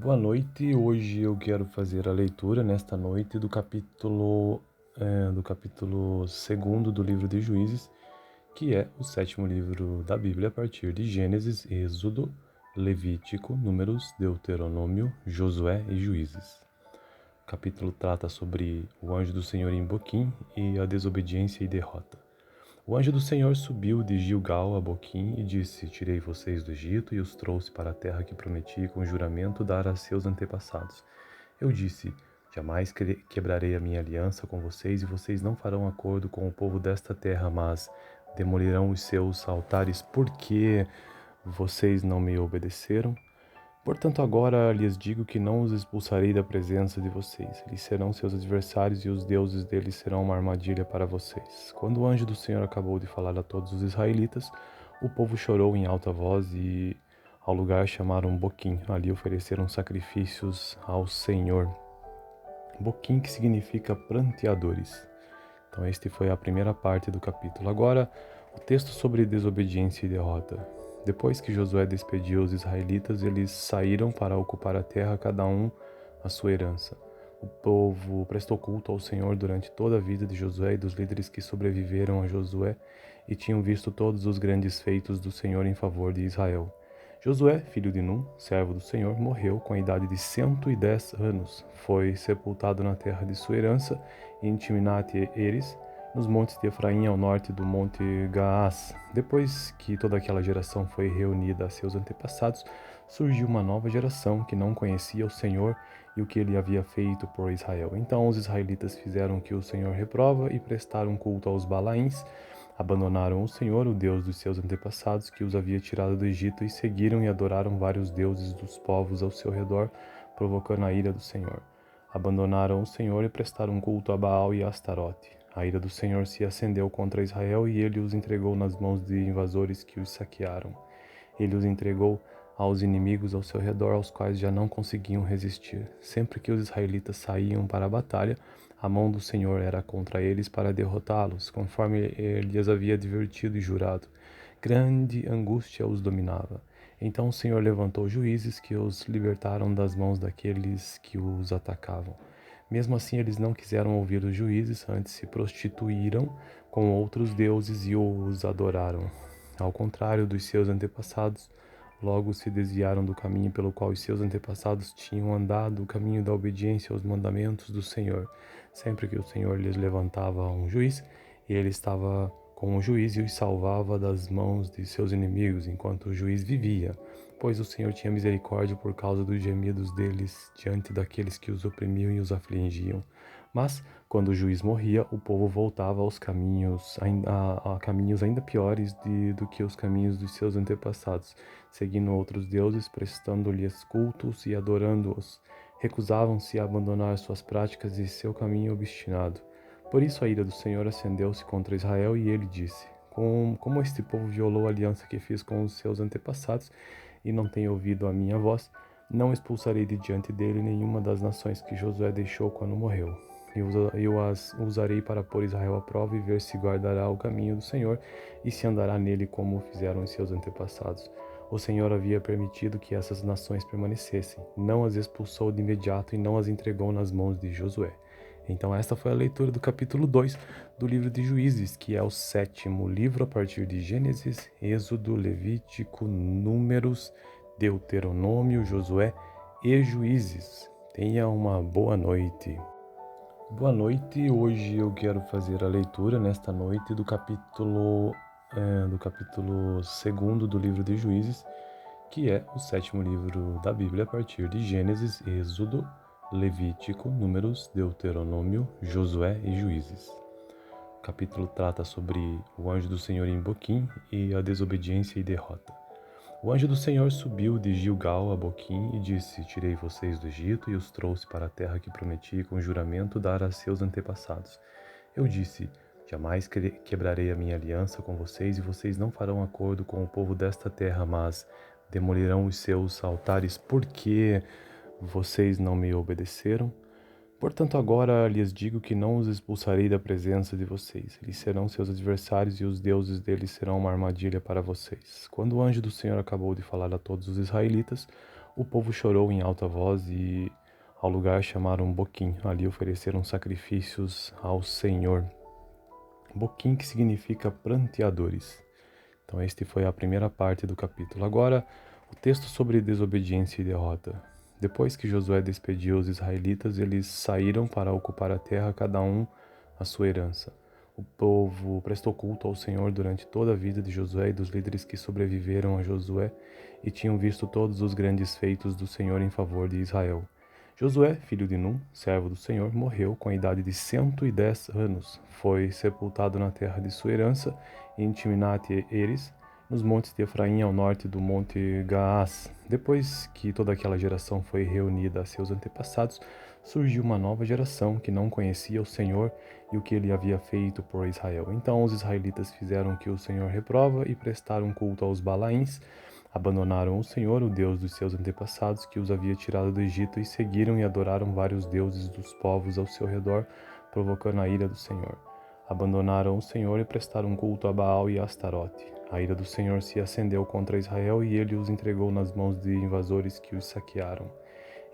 Boa noite. Hoje eu quero fazer a leitura nesta noite do capítulo 2 do livro de Juízes, que é o sétimo livro da Bíblia a partir de Gênesis, Êxodo, Levítico, Números, Deuteronômio, Josué e Juízes. O capítulo trata sobre o anjo do Senhor em Boquim e a desobediência e derrota. O anjo do Senhor subiu de Gilgal a Boquim e disse: Tirei vocês do Egito e os trouxe para a terra que prometi com juramento dar a seus antepassados. Eu disse: Jamais quebrarei a minha aliança com vocês e vocês não farão acordo com o povo desta terra, mas demolirão os seus altares porque vocês não me obedeceram. Portanto, agora lhes digo que não os expulsarei da presença de vocês. Eles serão seus adversários e os deuses deles serão uma armadilha para vocês. Quando o anjo do Senhor acabou de falar a todos os israelitas, o povo chorou em alta voz e ao lugar chamaram Boquim. Ali ofereceram sacrifícios ao Senhor. Boquim, que significa pranteadores. Então, esta foi a primeira parte do capítulo. Agora, o texto sobre desobediência e derrota. Depois que Josué despediu os israelitas, eles saíram para ocupar a terra, cada um a sua herança. O povo prestou culto ao Senhor durante toda a vida de Josué e dos líderes que sobreviveram a Josué e tinham visto todos os grandes feitos do Senhor em favor de Israel. Josué, filho de Num, servo do Senhor, morreu com a idade de 110 anos. Foi sepultado na terra de sua herança, em Timnat-Heres, nos montes de Efraim, ao norte do monte Gaás. Depois que toda aquela geração foi reunida a seus antepassados, surgiu uma nova geração que não conhecia o Senhor e o que ele havia feito por Israel. Então os israelitas fizeram o que o Senhor reprova e prestaram culto aos Balaíns. Abandonaram o Senhor, o Deus dos seus antepassados, que os havia tirado do Egito, e seguiram e adoraram vários deuses dos povos ao seu redor, provocando a ira do Senhor. Abandonaram o Senhor e prestaram culto a Baal e a Astarote. A ira do Senhor se acendeu contra Israel e ele os entregou nas mãos de invasores que os saquearam. Ele os entregou aos inimigos ao seu redor, aos quais já não conseguiam resistir. Sempre que os israelitas saíam para a batalha, a mão do Senhor era contra eles para derrotá-los, conforme ele lhes havia advertido e jurado. Grande angústia os dominava. Então o Senhor levantou juízes que os libertaram das mãos daqueles que os atacavam. Mesmo assim, eles não quiseram ouvir os juízes, antes se prostituíram com outros deuses e os adoraram. Ao contrário dos seus antepassados, logo se desviaram do caminho pelo qual os seus antepassados tinham andado, o caminho da obediência aos mandamentos do Senhor. Sempre que o Senhor lhes levantava um juiz, ele estava com o juiz e os salvava das mãos de seus inimigos, enquanto o juiz vivia, pois o Senhor tinha misericórdia por causa dos gemidos deles diante daqueles que os oprimiam e os afligiam. Mas, quando o juiz morria, o povo voltava aos caminhos, a caminhos ainda piores do que os caminhos dos seus antepassados, seguindo outros deuses, prestando-lhes cultos e adorando-os. Recusavam-se a abandonar suas práticas e seu caminho obstinado. Por isso a ira do Senhor acendeu-se contra Israel e ele disse: Como este povo violou a aliança que fiz com os seus antepassados e não tem ouvido a minha voz, não expulsarei de diante dele nenhuma das nações que Josué deixou quando morreu. Eu as usarei para pôr Israel à prova e ver se guardará o caminho do Senhor e se andará nele como fizeram os seus antepassados. O Senhor havia permitido que essas nações permanecessem, não as expulsou de imediato e não as entregou nas mãos de Josué. Então esta foi a leitura do capítulo 2 do livro de Juízes, que é o sétimo livro a partir de Gênesis, Êxodo, Levítico, Números, Deuteronômio, Josué e Juízes. Tenha uma boa noite. Boa noite. Hoje eu quero fazer a leitura nesta noite do capítulo 2 do livro de Juízes, que é o sétimo livro da Bíblia a partir de Gênesis, Êxodo, Levítico, Números, Deuteronômio, Josué e Juízes. O capítulo trata sobre o anjo do Senhor em Boquim e a desobediência e derrota. O anjo do Senhor subiu de Gilgal a Boquim e disse: Tirei vocês do Egito e os trouxe para a terra que prometi com juramento dar a seus antepassados. Eu disse: Jamais quebrarei a minha aliança com vocês e vocês não farão acordo com o povo desta terra, mas demolirão os seus altares porque vocês não me obedeceram. Portanto, agora lhes digo que não os expulsarei da presença de vocês. Eles serão seus adversários e os deuses deles serão uma armadilha para vocês. Quando o anjo do Senhor acabou de falar a todos os israelitas, o povo chorou em alta voz e ao lugar chamaram Boquim. Ali ofereceram sacrifícios ao Senhor. Boquim, que significa pranteadores. Então, este foi a primeira parte do capítulo. Agora, o texto sobre desobediência e derrota. Depois que Josué despediu os israelitas, eles saíram para ocupar a terra, cada um a sua herança. O povo prestou culto ao Senhor durante toda a vida de Josué e dos líderes que sobreviveram a Josué e tinham visto todos os grandes feitos do Senhor em favor de Israel. Josué, filho de Num, servo do Senhor, morreu com a idade de 110 anos. Foi sepultado na terra de sua herança, em Timnat-Heres, nos montes de Efraim, ao norte do monte Gaás. Depois que toda aquela geração foi reunida a seus antepassados, surgiu uma nova geração que não conhecia o Senhor e o que ele havia feito por Israel. Então os israelitas fizeram o que o Senhor reprova e prestaram culto aos Balaíns. Abandonaram o Senhor, o Deus dos seus antepassados, que os havia tirado do Egito, e seguiram e adoraram vários deuses dos povos ao seu redor, provocando a ira do Senhor. Abandonaram o Senhor e prestaram culto a Baal e a Astarote. A ira do Senhor se acendeu contra Israel e ele os entregou nas mãos de invasores que os saquearam.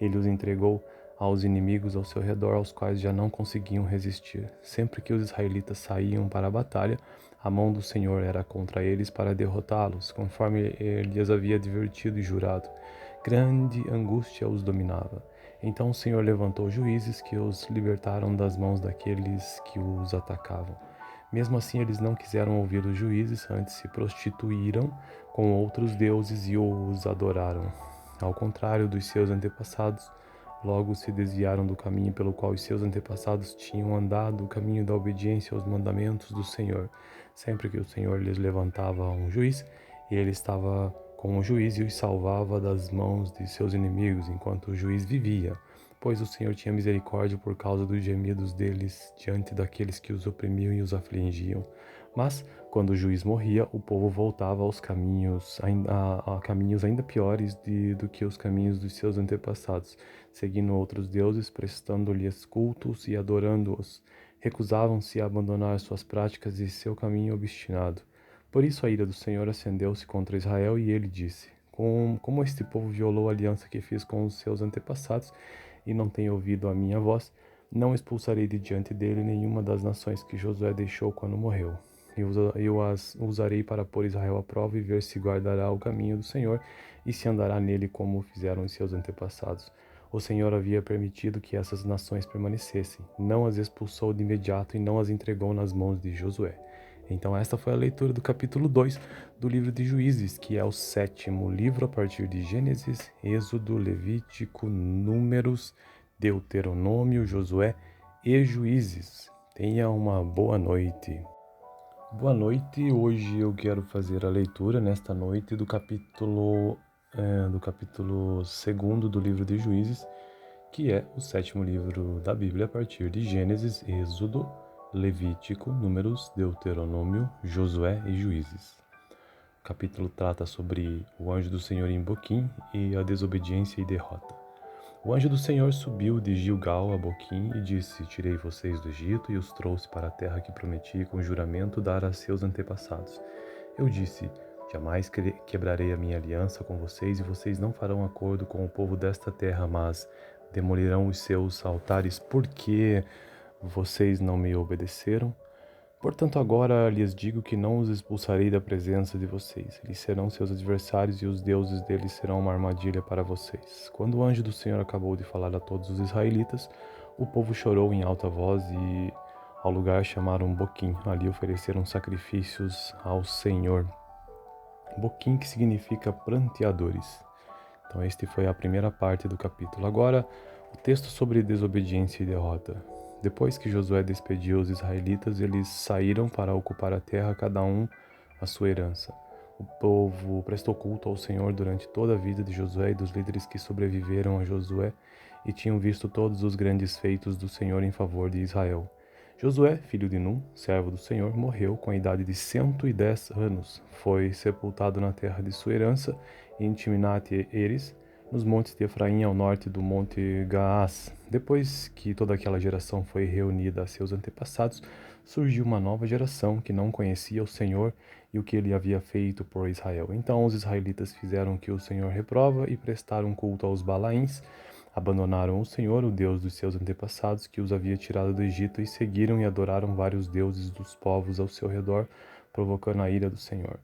Ele os entregou aos inimigos ao seu redor, aos quais já não conseguiam resistir. Sempre que os israelitas saíam para a batalha, a mão do Senhor era contra eles para derrotá-los, conforme ele lhes havia advertido e jurado. Grande angústia os dominava. Então o Senhor levantou juízes que os libertaram das mãos daqueles que os atacavam. Mesmo assim, eles não quiseram ouvir os juízes, antes se prostituíram com outros deuses e os adoraram. Ao contrário dos seus antepassados, logo se desviaram do caminho pelo qual os seus antepassados tinham andado, o caminho da obediência aos mandamentos do Senhor. Sempre que o Senhor lhes levantava um juiz, ele estava com o juiz e os salvava das mãos de seus inimigos, enquanto o juiz vivia, pois o Senhor tinha misericórdia por causa dos gemidos deles diante daqueles que os oprimiam e os afligiam. Mas, quando o juiz morria, o povo voltava aos caminhos, a caminhos ainda piores do que os caminhos dos seus antepassados, seguindo outros deuses, prestando-lhes cultos e adorando-os. Recusavam-se a abandonar suas práticas e seu caminho obstinado. Por isso a ira do Senhor acendeu-se contra Israel e ele disse: Como este povo violou a aliança que fiz com os seus antepassados e não tem ouvido a minha voz, não expulsarei de diante dele nenhuma das nações que Josué deixou quando morreu. Eu as usarei para pôr Israel à prova e ver se guardará o caminho do Senhor e se andará nele como fizeram os seus antepassados. O Senhor havia permitido que essas nações permanecessem, não as expulsou de imediato e não as entregou nas mãos de Josué. Então esta foi a leitura do capítulo 2 do livro de Juízes, que é o 7º livro a partir de Gênesis, Êxodo, Levítico, Números, Deuteronômio, Josué e Juízes. Tenha uma boa noite. Boa noite, hoje eu quero fazer a leitura nesta noite do capítulo 2º do livro de Juízes, que é o 7º livro da Bíblia a partir de Gênesis, Êxodo, Levítico, Números, Deuteronômio, Josué e Juízes. O capítulo trata sobre o anjo do Senhor em Boquim e a desobediência e derrota. O anjo do Senhor subiu de Gilgal a Boquim e disse: Tirei vocês do Egito e os trouxe para a terra que prometi com juramento dar a seus antepassados. Eu disse: Jamais quebrarei a minha aliança com vocês e vocês não farão acordo com o povo desta terra, mas demolirão os seus altares porque vocês não me obedeceram. Portanto, agora lhes digo que não os expulsarei da presença de vocês. Eles serão seus adversários e os deuses deles serão uma armadilha para vocês. Quando o anjo do Senhor acabou de falar a todos os israelitas, o povo chorou em alta voz e ao lugar chamaram Boquim. Ali ofereceram sacrifícios ao Senhor. Boquim, que significa pranteadores. Então, este foi a primeira parte do capítulo. Agora, o texto sobre desobediência e derrota. Depois que Josué despediu os israelitas, eles saíram para ocupar a terra, cada um a sua herança. O povo prestou culto ao Senhor durante toda a vida de Josué e dos líderes que sobreviveram a Josué e tinham visto todos os grandes feitos do Senhor em favor de Israel. Josué, filho de Num, servo do Senhor, morreu com a idade de 110 anos. Foi sepultado na terra de sua herança, em Timnat-Heres, nos montes de Efraim, ao norte do monte Gaás. Depois que toda aquela geração foi reunida a seus antepassados, surgiu uma nova geração que não conhecia o Senhor e o que ele havia feito por Israel. Então os israelitas fizeram o que o Senhor reprova e prestaram culto aos Balaíns, abandonaram o Senhor, o Deus dos seus antepassados, que os havia tirado do Egito, e seguiram e adoraram vários deuses dos povos ao seu redor, provocando a ira do Senhor.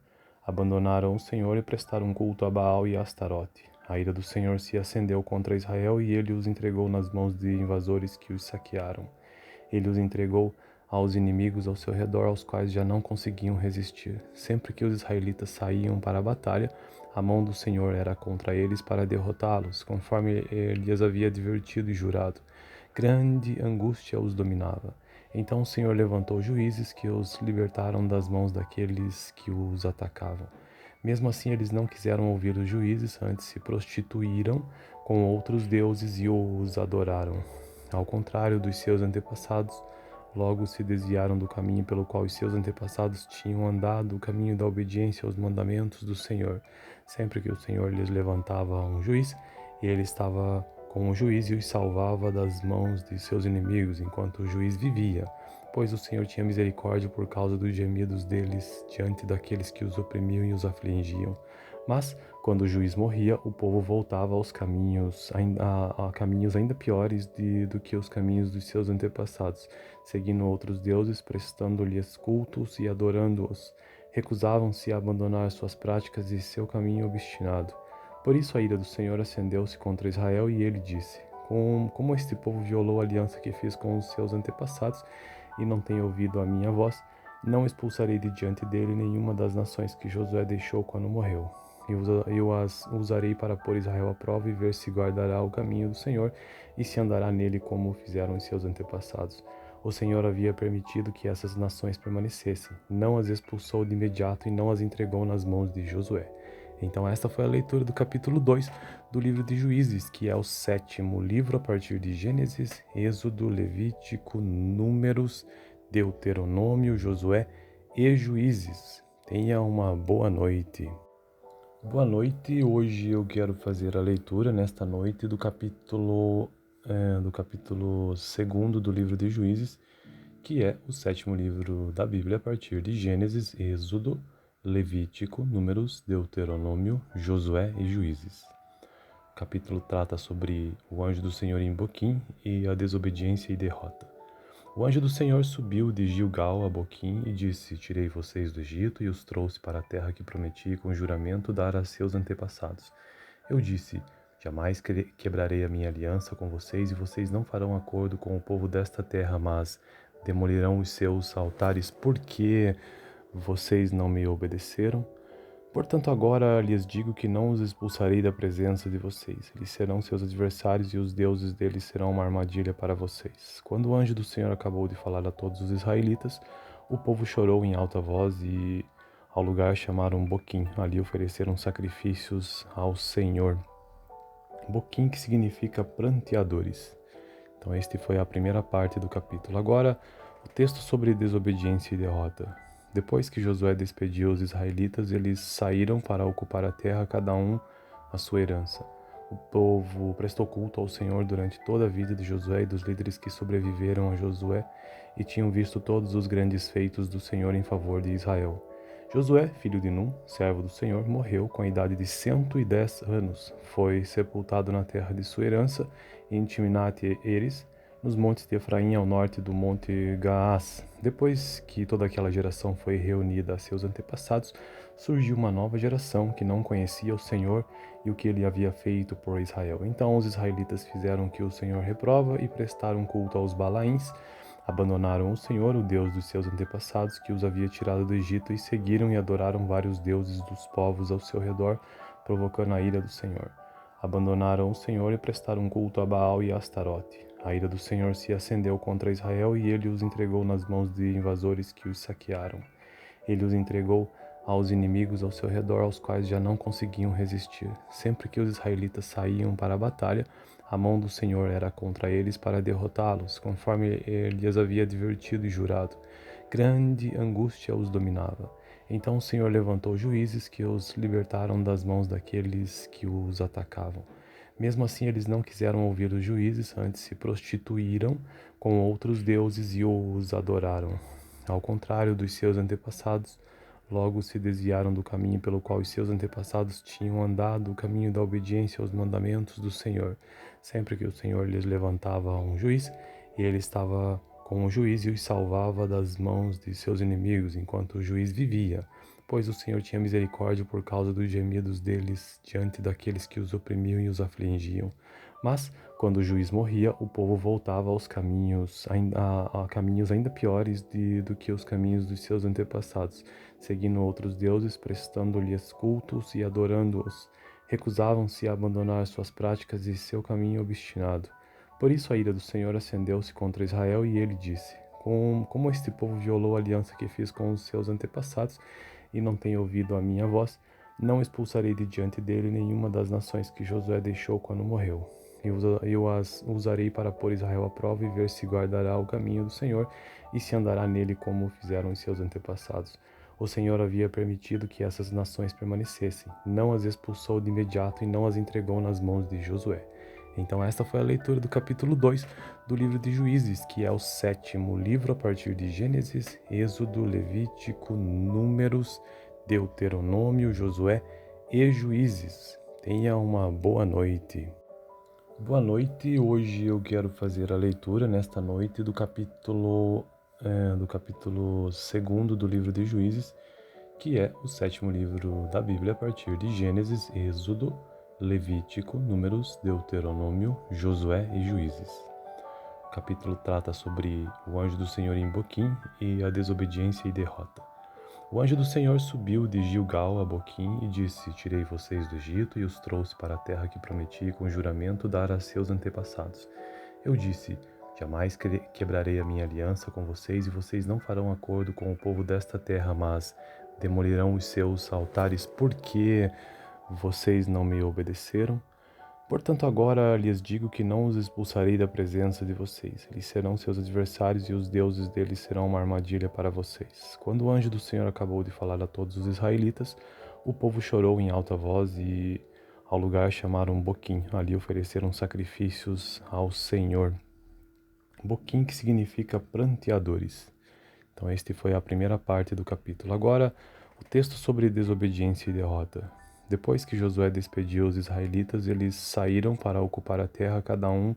Abandonaram o Senhor e prestaram culto a Baal e a Astarote. A ira do Senhor se acendeu contra Israel e ele os entregou nas mãos de invasores que os saquearam. Ele os entregou aos inimigos ao seu redor, aos quais já não conseguiam resistir. Sempre que os israelitas saíam para a batalha, a mão do Senhor era contra eles para derrotá-los, conforme ele lhes havia advertido e jurado. Grande angústia os dominava. Então o Senhor levantou juízes que os libertaram das mãos daqueles que os atacavam. Mesmo assim, eles não quiseram ouvir os juízes, antes se prostituíram com outros deuses e os adoraram. Ao contrário dos seus antepassados, logo se desviaram do caminho pelo qual os seus antepassados tinham andado, o caminho da obediência aos mandamentos do Senhor. Sempre que o Senhor lhes levantava um juiz, ele estava com o juiz e os salvava das mãos de seus inimigos, enquanto o juiz vivia, pois o Senhor tinha misericórdia por causa dos gemidos deles diante daqueles que os oprimiam e os afligiam. Mas, quando o juiz morria, o povo voltava aos caminhos, a caminhos ainda piores do que os caminhos dos seus antepassados, seguindo outros deuses, prestando-lhes cultos e adorando-os. Recusavam-se a abandonar suas práticas e seu caminho obstinado. Por isso a ira do Senhor acendeu-se contra Israel e ele disse: Como este povo violou a aliança que fiz com os seus antepassados e não tem ouvido a minha voz, não expulsarei de diante dele nenhuma das nações que Josué deixou quando morreu. Eu as usarei para pôr Israel à prova e ver se guardará o caminho do Senhor e se andará nele como fizeram os seus antepassados. O Senhor havia permitido que essas nações permanecessem, não as expulsou de imediato e não as entregou nas mãos de Josué. Então esta foi a leitura do capítulo 2 do livro de Juízes, que é o 7º livro a partir de Gênesis, Êxodo, Levítico, Números, Deuteronômio, Josué e Juízes. Tenha uma boa noite. Boa noite, hoje eu quero fazer a leitura nesta noite do capítulo 2º do livro de Juízes, que é o 7º livro da Bíblia a partir de Gênesis, Êxodo, Levítico, Números, Deuteronômio, Josué e Juízes. O capítulo trata sobre o anjo do Senhor em Boquim e a desobediência e derrota. O anjo do Senhor subiu de Gilgal a Boquim e disse: Tirei vocês do Egito e os trouxe para a terra que prometi com juramento dar a seus antepassados. Eu disse: Jamais quebrarei a minha aliança com vocês e vocês não farão acordo com o povo desta terra, mas demolirão os seus altares porque vocês não me obedeceram. Portanto, agora lhes digo que não os expulsarei da presença de vocês. Eles serão seus adversários e os deuses deles serão uma armadilha para vocês. Quando o anjo do Senhor acabou de falar a todos os israelitas, o povo chorou em alta voz e ao lugar chamaram Boquim. Ali ofereceram sacrifícios ao Senhor. Boquim, que significa pranteadores. Então, esta foi a primeira parte do capítulo. Agora, o texto sobre desobediência e derrota. Depois que Josué despediu os israelitas, eles saíram para ocupar a terra, cada um a sua herança. O povo prestou culto ao Senhor durante toda a vida de Josué e dos líderes que sobreviveram a Josué e tinham visto todos os grandes feitos do Senhor em favor de Israel. Josué, filho de Num, servo do Senhor, morreu com a idade de 110 anos. Foi sepultado na terra de sua herança, em Timnat-Heres, nos montes de Efraim, ao norte do monte Gaás. Depois que toda aquela geração foi reunida a seus antepassados, surgiu uma nova geração que não conhecia o Senhor e o que ele havia feito por Israel. Então os israelitas fizeram o que o Senhor reprova e prestaram culto aos Balaíns, abandonaram o Senhor, o Deus dos seus antepassados, que os havia tirado do Egito, e seguiram e adoraram vários deuses dos povos ao seu redor, provocando a ira do Senhor. Abandonaram o Senhor e prestaram culto a Baal e a Astarote. A ira do Senhor se acendeu contra Israel e ele os entregou nas mãos de invasores que os saquearam. Ele os entregou aos inimigos ao seu redor, aos quais já não conseguiam resistir. Sempre que os israelitas saíam para a batalha, a mão do Senhor era contra eles para derrotá-los, conforme ele lhes havia advertido e jurado. Grande angústia os dominava. Então o Senhor levantou juízes que os libertaram das mãos daqueles que os atacavam. Mesmo assim, eles não quiseram ouvir os juízes, antes se prostituíram com outros deuses e os adoraram. Ao contrário dos seus antepassados, Logo se desviaram do caminho pelo qual os seus antepassados tinham andado, o caminho da obediência aos mandamentos do Senhor. Sempre que o Senhor lhes levantava um juiz, ele estava com o juiz e os salvava das mãos de seus inimigos, enquanto o juiz vivia. Pois o Senhor tinha misericórdia por causa dos gemidos deles diante daqueles que os oprimiam e os afligiam. Mas, quando o juiz morria, o povo voltava aos caminhos, a caminhos ainda piores do que os caminhos dos seus antepassados, seguindo outros deuses, prestando-lhes cultos e adorando-os. Recusavam-se a abandonar suas práticas e seu caminho obstinado. Por isso a ira do Senhor acendeu-se contra Israel e ele disse: Como este povo violou a aliança que fiz com os seus antepassados e não tem ouvido a minha voz, não expulsarei de diante dele nenhuma das nações que Josué deixou quando morreu. Eu as usarei para pôr Israel à prova e ver se guardará o caminho do Senhor e se andará nele como fizeram os seus antepassados. O Senhor havia permitido que essas nações permanecessem, não as expulsou de imediato e não as entregou nas mãos de Josué. Então esta foi a leitura do capítulo 2 do livro de Juízes, que é o 7º livro a partir de Gênesis, Êxodo, Levítico, Números, Deuteronômio, Josué e Juízes. Tenha uma boa noite. Boa noite, hoje eu quero fazer a leitura nesta noite do capítulo 2º do livro de Juízes, que é o 7º livro da Bíblia a partir de Gênesis, Êxodo, Levítico, Números, Deuteronômio, Josué e Juízes. O capítulo trata sobre o anjo do Senhor em Boquim e a desobediência e derrota. O anjo do Senhor subiu de Gilgal a Boquim e disse: Tirei vocês do Egito e os trouxe para a terra que prometi com juramento dar a seus antepassados. Eu disse: Jamais quebrarei a minha aliança com vocês e vocês não farão acordo com o povo desta terra, mas demolirão os seus altares porque vocês não me obedeceram. Portanto, agora lhes digo que não os expulsarei da presença de vocês. Eles serão seus adversários e os deuses deles serão uma armadilha para vocês. Quando o anjo do Senhor acabou de falar a todos os israelitas, o povo chorou em alta voz e ao lugar chamaram Boquim. Ali ofereceram sacrifícios ao Senhor. Boquim, que significa pranteadores. Então, esta foi a primeira parte do capítulo. Agora, o texto sobre desobediência e derrota. Depois que Josué despediu os israelitas, eles saíram para ocupar a terra, cada um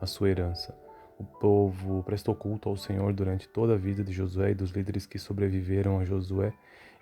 a sua herança. O povo prestou culto ao Senhor durante toda a vida de Josué e dos líderes que sobreviveram a Josué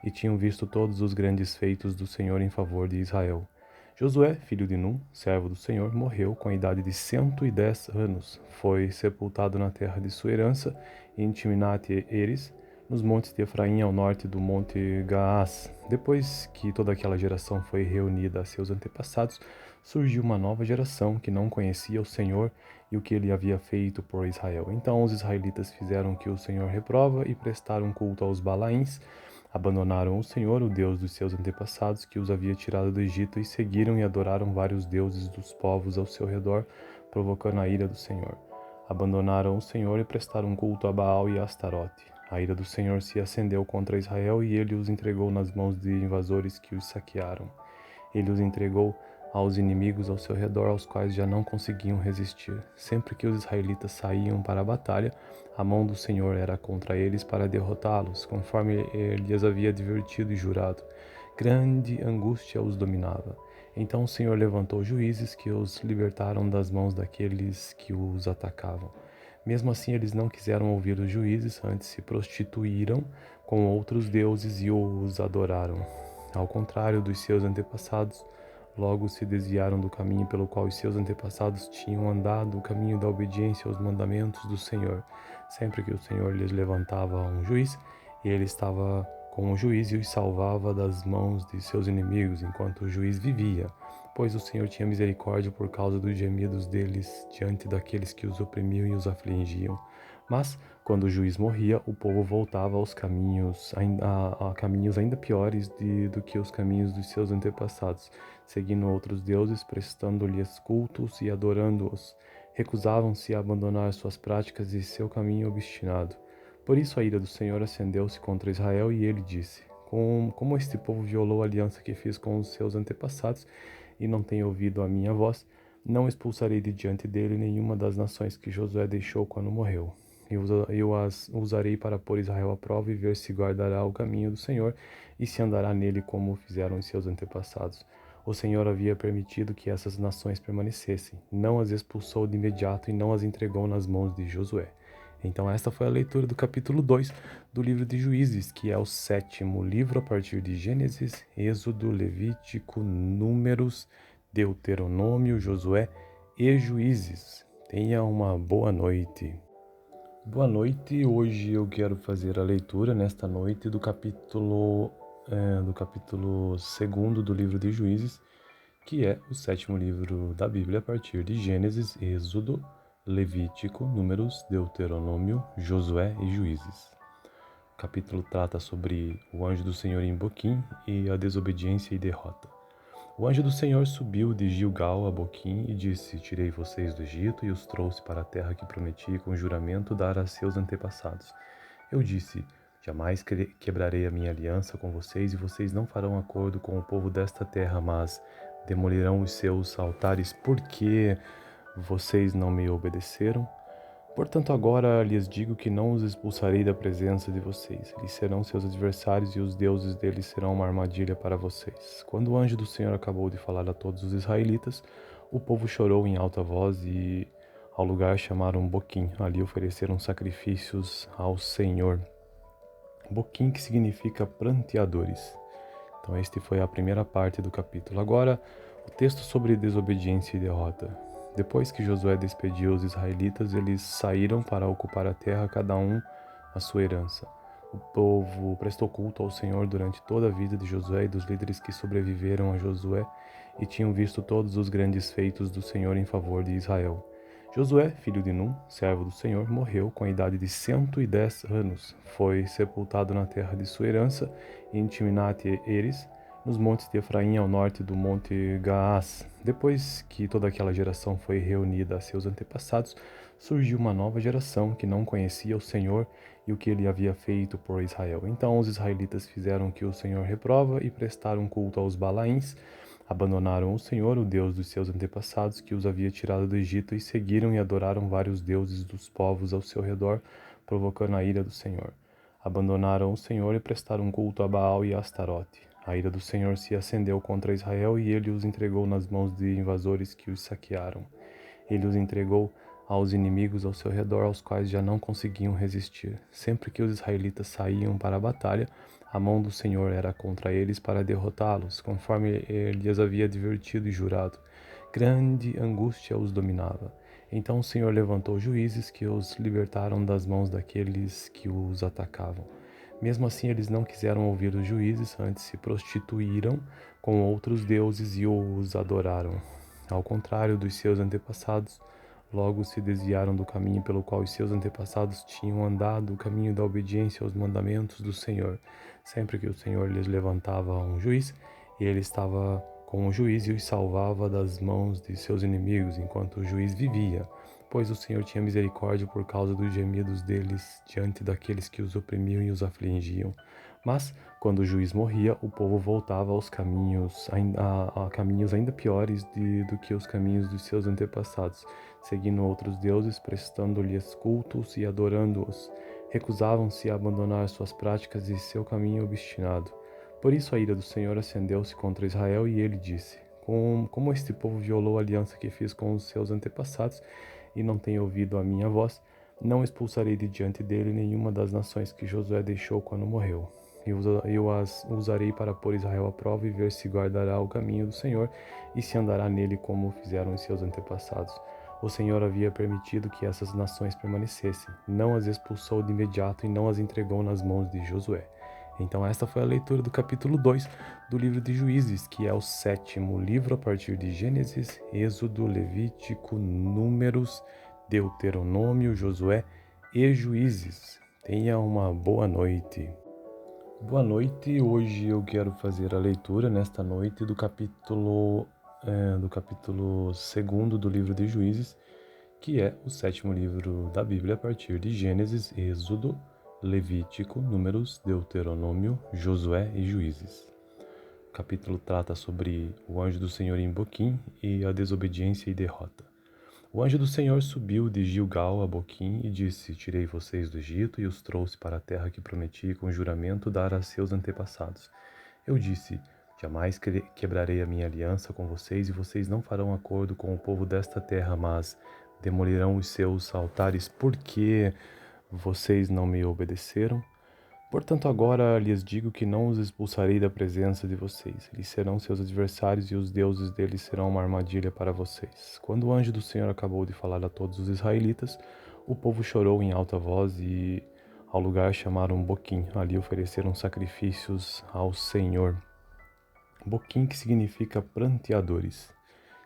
e tinham visto todos os grandes feitos do Senhor em favor de Israel. Josué, filho de Num, servo do Senhor, morreu com a idade de 110 anos. Foi sepultado na terra de sua herança, em Timnat-Heres, nos montes de Efraim, ao norte do monte Gaás. Depois que toda aquela geração foi reunida a seus antepassados, surgiu uma nova geração que não conhecia o Senhor e o que ele havia feito por Israel. Então os israelitas fizeram o que o Senhor reprova e prestaram culto aos Balaíns. Abandonaram o Senhor, o Deus dos seus antepassados, que os havia tirado do Egito, e seguiram e adoraram vários deuses dos povos ao seu redor, provocando a ira do Senhor. Abandonaram o Senhor e prestaram culto a Baal e a Astarote. A ira do Senhor se acendeu contra Israel e ele os entregou nas mãos de invasores que os saquearam. Ele os entregou aos inimigos ao seu redor, aos quais já não conseguiam resistir. Sempre que os israelitas saíam para a batalha, a mão do Senhor era contra eles para derrotá-los, conforme ele lhes havia advertido e jurado. Grande angústia os dominava. Então o Senhor levantou juízes que os libertaram das mãos daqueles que os atacavam. Mesmo assim, eles não quiseram ouvir os juízes, antes se prostituíram com outros deuses e os adoraram. Ao contrário dos seus antepassados, logo se desviaram do caminho pelo qual os seus antepassados tinham andado, o caminho da obediência aos mandamentos do Senhor. Sempre que o Senhor lhes levantava um juiz, ele estava com o juiz e os salvava das mãos de seus inimigos, enquanto o juiz vivia. Pois o Senhor tinha misericórdia por causa dos gemidos deles diante daqueles que os oprimiam e os afligiam. Mas, quando o juiz morria, o povo voltava aos caminhos, a caminhos ainda piores do que os caminhos dos seus antepassados, seguindo outros deuses, prestando-lhes cultos e adorando-os. Recusavam-se a abandonar suas práticas e seu caminho obstinado. Por isso a ira do Senhor acendeu-se contra Israel e ele disse: Como este povo violou a aliança que fiz com os seus antepassados e não tem ouvido a minha voz, não expulsarei de diante dele nenhuma das nações que Josué deixou quando morreu. Eu as usarei para pôr Israel à prova e ver se guardará o caminho do Senhor e se andará nele como fizeram os seus antepassados. O Senhor havia permitido que essas nações permanecessem, não as expulsou de imediato e não as entregou nas mãos de Josué. Então esta foi a leitura do capítulo 2 do livro de Juízes, que é o 7º livro a partir de Gênesis, Êxodo, Levítico, Números, Deuteronômio, Josué e Juízes. Tenha uma boa noite. Boa noite, hoje eu quero fazer a leitura nesta noite do capítulo 2º do livro de Juízes, que é o 7º livro da Bíblia a partir de Gênesis, Êxodo, Levítico, Números, Deuteronômio, Josué e Juízes. O capítulo trata sobre o anjo do Senhor em Boquim e a desobediência e derrota. O anjo do Senhor subiu de Gilgal a Boquim e disse: Tirei vocês do Egito e os trouxe para a terra que prometi com juramento dar a seus antepassados. Eu disse: Jamais quebrarei a minha aliança com vocês e vocês não farão acordo com o povo desta terra, mas demolirão os seus altares porque vocês não me obedeceram. Portanto, agora lhes digo que não os expulsarei da presença de vocês. Eles serão seus adversários e os deuses deles serão uma armadilha para vocês. Quando o anjo do Senhor acabou de falar a todos os israelitas, o povo chorou em alta voz e ao lugar chamaram Boquim. Ali ofereceram sacrifícios ao Senhor. Boquim, que significa pranteadores. Então, esta foi a primeira parte do capítulo. Agora, o texto sobre desobediência e derrota. Depois que Josué despediu os israelitas, eles saíram para ocupar a terra, cada um a sua herança. O povo prestou culto ao Senhor durante toda a vida de Josué e dos líderes que sobreviveram a Josué e tinham visto todos os grandes feitos do Senhor em favor de Israel. Josué, filho de Num, servo do Senhor, morreu com a idade de 110 anos. Foi sepultado na terra de sua herança, em Timnat-Heres, nos montes de Efraim, ao norte do monte Gaás. Depois que toda aquela geração foi reunida a seus antepassados, surgiu uma nova geração que não conhecia o Senhor e o que ele havia feito por Israel. Então os israelitas fizeram o que o Senhor reprova e prestaram culto aos Balaíns. Abandonaram o Senhor, o Deus dos seus antepassados, que os havia tirado do Egito, e seguiram e adoraram vários deuses dos povos ao seu redor, provocando a ira do Senhor. Abandonaram o Senhor e prestaram culto a Baal e a Astarote. A ira do Senhor se acendeu contra Israel e ele os entregou nas mãos de invasores que os saquearam. Ele os entregou aos inimigos ao seu redor, aos quais já não conseguiam resistir. Sempre que os israelitas saíam para a batalha, a mão do Senhor era contra eles para derrotá-los, conforme ele as havia advertido e jurado. Grande angústia os dominava. Então o Senhor levantou juízes que os libertaram das mãos daqueles que os atacavam. Mesmo assim, eles não quiseram ouvir os juízes, antes se prostituíram com outros deuses e os adoraram. Ao contrário dos seus antepassados, logo se desviaram do caminho pelo qual os seus antepassados tinham andado, o caminho da obediência aos mandamentos do Senhor. Sempre que o Senhor lhes levantava um juiz, ele estava com o juiz e os salvava das mãos de seus inimigos, enquanto o juiz vivia. Pois o Senhor tinha misericórdia por causa dos gemidos deles diante daqueles que os oprimiam e os afligiam. Mas, quando o juiz morria, o povo voltava aos caminhos, a caminhos ainda piores do que os caminhos dos seus antepassados, seguindo outros deuses, prestando-lhes cultos e adorando-os. Recusavam-se a abandonar suas práticas e seu caminho obstinado. Por isso a ira do Senhor acendeu-se contra Israel e ele disse: Como este povo violou a aliança que fiz com os seus antepassados e não tem ouvido a minha voz, não expulsarei de diante dele nenhuma das nações que Josué deixou quando morreu. Eu as usarei para pôr Israel à prova e ver se guardará o caminho do Senhor e se andará nele como fizeram os seus antepassados. O Senhor havia permitido que essas nações permanecessem, não as expulsou de imediato e não as entregou nas mãos de Josué. Então esta foi a leitura do capítulo 2 do livro de Juízes, que é o 7º livro a partir de Gênesis, Êxodo, Levítico, Números, Deuteronômio, Josué e Juízes. Tenha uma boa noite. Boa noite, hoje eu quero fazer a leitura nesta noite do capítulo 2º do livro de Juízes, que é o 7º livro da Bíblia a partir de Gênesis, Êxodo, Levítico, Números, Deuteronômio, Josué e Juízes. O capítulo trata sobre o anjo do Senhor em Boquim e a desobediência e derrota. O anjo do Senhor subiu de Gilgal a Boquim e disse: Tirei vocês do Egito e os trouxe para a terra que prometi com juramento dar a seus antepassados. Eu disse: Jamais quebrarei a minha aliança com vocês e vocês não farão acordo com o povo desta terra, mas demolirão os seus altares porque vocês não me obedeceram. Portanto, agora lhes digo que não os expulsarei da presença de vocês. Eles serão seus adversários e os deuses deles serão uma armadilha para vocês. Quando o anjo do Senhor acabou de falar a todos os israelitas, o povo chorou em alta voz e ao lugar chamaram Boquim. Ali ofereceram sacrifícios ao Senhor. Boquim, que significa pranteadores.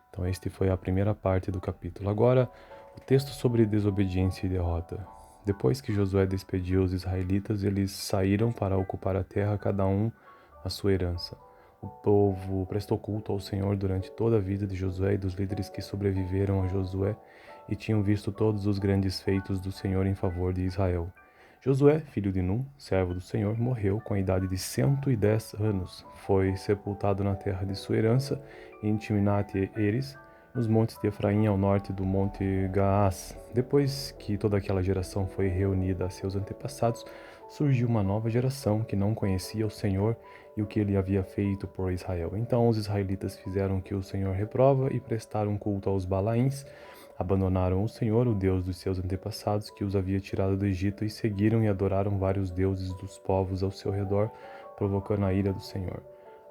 Então, esta foi a primeira parte do capítulo. Agora, o texto sobre desobediência e derrota. Depois que Josué despediu os israelitas, eles saíram para ocupar a terra, cada um a sua herança. O povo prestou culto ao Senhor durante toda a vida de Josué e dos líderes que sobreviveram a Josué e tinham visto todos os grandes feitos do Senhor em favor de Israel. Josué, filho de Num, servo do Senhor, morreu com a idade de 110 anos. Foi sepultado na terra de sua herança, em Timnat-Heres, nos montes de Efraim, ao norte do monte Gaás. Depois que toda aquela geração foi reunida a seus antepassados, surgiu uma nova geração que não conhecia o Senhor e o que ele havia feito por Israel. Então os israelitas fizeram o que o Senhor reprova e prestaram culto aos Balaíns. Abandonaram o Senhor, o Deus dos seus antepassados, que os havia tirado do Egito, e seguiram e adoraram vários deuses dos povos ao seu redor, provocando a ira do Senhor.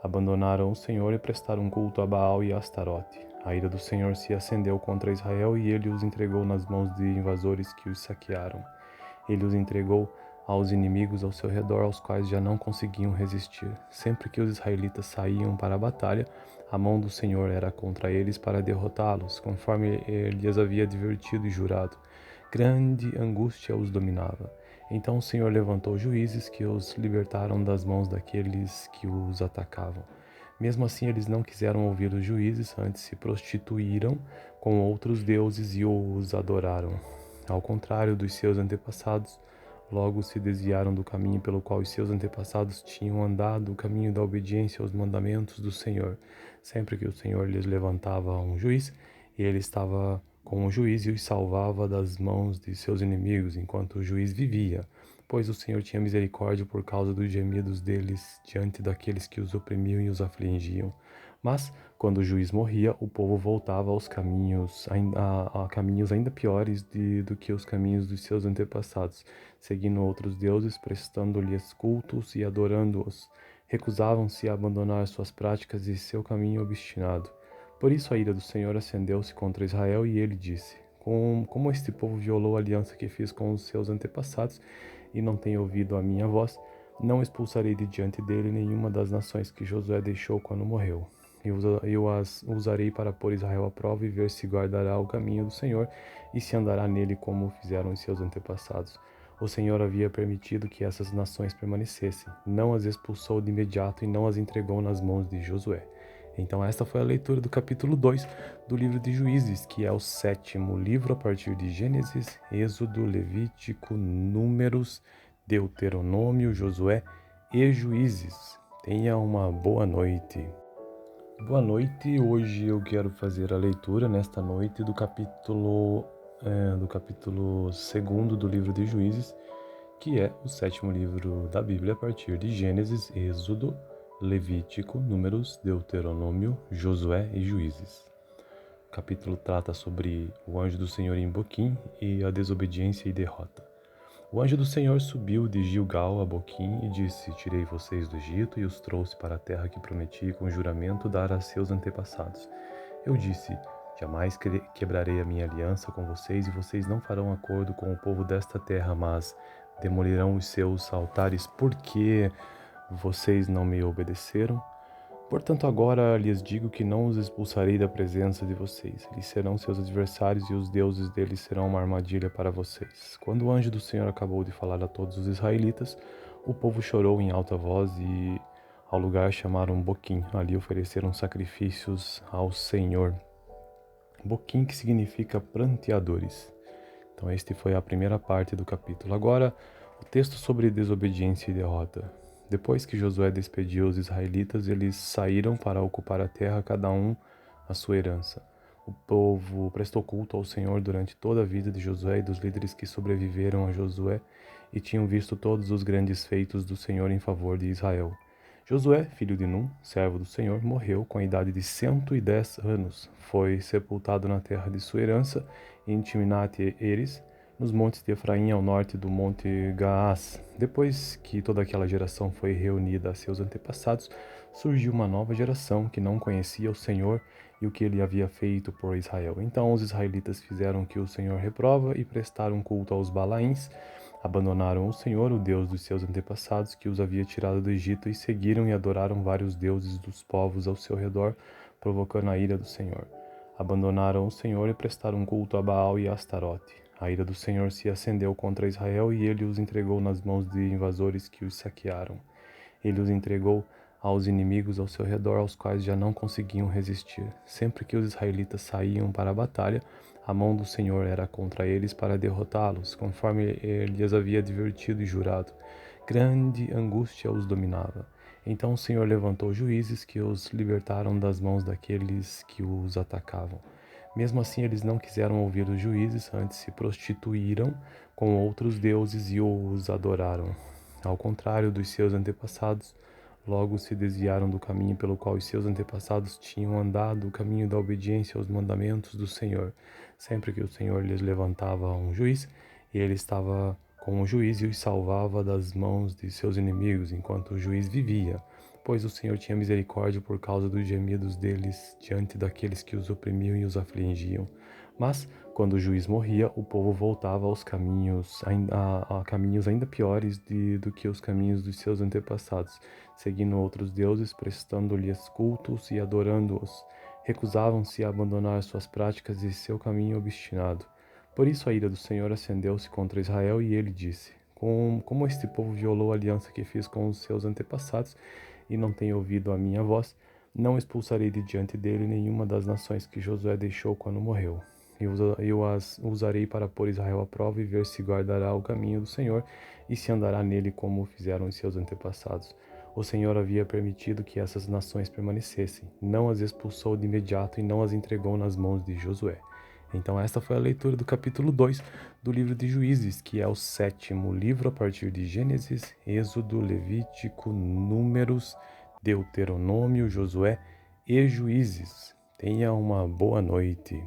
Abandonaram o Senhor e prestaram culto a Baal e a Astarote. A ira do Senhor se acendeu contra Israel e ele os entregou nas mãos de invasores que os saquearam. Ele os entregou aos inimigos ao seu redor, aos quais já não conseguiam resistir. Sempre que os israelitas saíam para a batalha, a mão do Senhor era contra eles para derrotá-los, conforme ele lhes havia advertido e jurado. Grande angústia os dominava. Então o Senhor levantou juízes que os libertaram das mãos daqueles que os atacavam. Mesmo assim, eles não quiseram ouvir os juízes, antes se prostituíram com outros deuses e os adoraram. Ao contrário dos seus antepassados, logo se desviaram do caminho pelo qual os seus antepassados tinham andado, o caminho da obediência aos mandamentos do Senhor. Sempre que o Senhor lhes levantava um juiz, ele estava com o juiz e os salvava das mãos de seus inimigos, enquanto o juiz vivia, pois o Senhor tinha misericórdia por causa dos gemidos deles diante daqueles que os oprimiam e os afligiam. Mas, quando o juiz morria, o povo voltava aos caminhos, a caminhos ainda piores do que os caminhos dos seus antepassados, seguindo outros deuses, prestando-lhes cultos e adorando-os. Recusavam-se a abandonar suas práticas e seu caminho obstinado. Por isso a ira do Senhor acendeu-se contra Israel e ele disse: Como este povo violou a aliança que fiz com os seus antepassados e não tem ouvido a minha voz, não expulsarei de diante dele nenhuma das nações que Josué deixou quando morreu. Eu as usarei para pôr Israel à prova e ver se guardará o caminho do Senhor e se andará nele como fizeram os seus antepassados. O Senhor havia permitido que essas nações permanecessem, não as expulsou de imediato e não as entregou nas mãos de Josué. Então esta foi a leitura do capítulo 2 do livro de Juízes, que é o 7º livro a partir de Gênesis, Êxodo, Levítico, Números, Deuteronômio, Josué e Juízes. Tenha uma boa noite. Boa noite, hoje eu quero fazer a leitura nesta noite do capítulo 2º do livro de Juízes, que é o 7º livro da Bíblia a partir de Gênesis, Êxodo, Levítico, Números, Deuteronômio, Josué e Juízes. O capítulo trata sobre o anjo do Senhor em Boquim e a desobediência e derrota. O anjo do Senhor subiu de Gilgal a Boquim e disse: Tirei vocês do Egito e os trouxe para a terra que prometi com juramento dar a seus antepassados. Eu disse: Jamais quebrarei a minha aliança com vocês e vocês não farão acordo com o povo desta terra, mas demolirão os seus altares porque vocês não me obedeceram. Portanto, agora lhes digo que não os expulsarei da presença de vocês. Eles serão seus adversários e os deuses deles serão uma armadilha para vocês. Quando o anjo do Senhor acabou de falar a todos os israelitas, o povo chorou em alta voz e ao lugar chamaram Boquim. Ali ofereceram sacrifícios ao Senhor. Boquim, que significa pranteadores. Então, esta foi a primeira parte do capítulo. Agora, o texto sobre desobediência e derrota. Depois que Josué despediu os israelitas, eles saíram para ocupar a terra, cada um a sua herança. O povo prestou culto ao Senhor durante toda a vida de Josué e dos líderes que sobreviveram a Josué e tinham visto todos os grandes feitos do Senhor em favor de Israel. Josué, filho de Num, servo do Senhor, morreu com a idade de 110 anos. Foi sepultado na terra de sua herança, em Timnat-Heres, nos montes de Efraim, ao norte do monte Gaás. Depois que toda aquela geração foi reunida a seus antepassados, surgiu uma nova geração que não conhecia o Senhor e o que ele havia feito por Israel. Então os israelitas fizeram o que o Senhor reprova e prestaram culto aos Balaíns, abandonaram o Senhor, o Deus dos seus antepassados, que os havia tirado do Egito, e seguiram e adoraram vários deuses dos povos ao seu redor, provocando a ira do Senhor. Abandonaram o Senhor e prestaram culto a Baal e a Astarote. A ira do Senhor se acendeu contra Israel e ele os entregou nas mãos de invasores que os saquearam. Ele os entregou aos inimigos ao seu redor, aos quais já não conseguiam resistir. Sempre que os israelitas saíam para a batalha, a mão do Senhor era contra eles para derrotá-los, conforme ele lhes havia advertido e jurado. Grande angústia os dominava. Então o Senhor levantou juízes que os libertaram das mãos daqueles que os atacavam. Mesmo assim, eles não quiseram ouvir os juízes, antes se prostituíram com outros deuses e os adoraram. Ao contrário dos seus antepassados, logo se desviaram do caminho pelo qual os seus antepassados tinham andado, o caminho da obediência aos mandamentos do Senhor. Sempre que o Senhor lhes levantava um juiz, ele estava com o juiz e os salvava das mãos de seus inimigos, enquanto o juiz vivia, pois o Senhor tinha misericórdia por causa dos gemidos deles diante daqueles que os oprimiam e os afligiam. Mas, quando o juiz morria, o povo voltava aos caminhos, a caminhos ainda piores do que os caminhos dos seus antepassados, seguindo outros deuses, prestando-lhes cultos e adorando-os. Recusavam-se a abandonar suas práticas e seu caminho obstinado. Por isso a ira do Senhor acendeu-se contra Israel e ele disse: Como este povo violou a aliança que fiz com os seus antepassados e não tem ouvido a minha voz, não expulsarei de diante dele nenhuma das nações que Josué deixou quando morreu. Eu as usarei para pôr Israel à prova e ver se guardará o caminho do Senhor e se andará nele como fizeram os seus antepassados. O Senhor havia permitido que essas nações permanecessem, não as expulsou de imediato e não as entregou nas mãos de Josué. Então esta foi a leitura do capítulo 2 do livro de Juízes, que é o 7º livro a partir de Gênesis, Êxodo, Levítico, Números, Deuteronômio, Josué e Juízes. Tenha uma boa noite.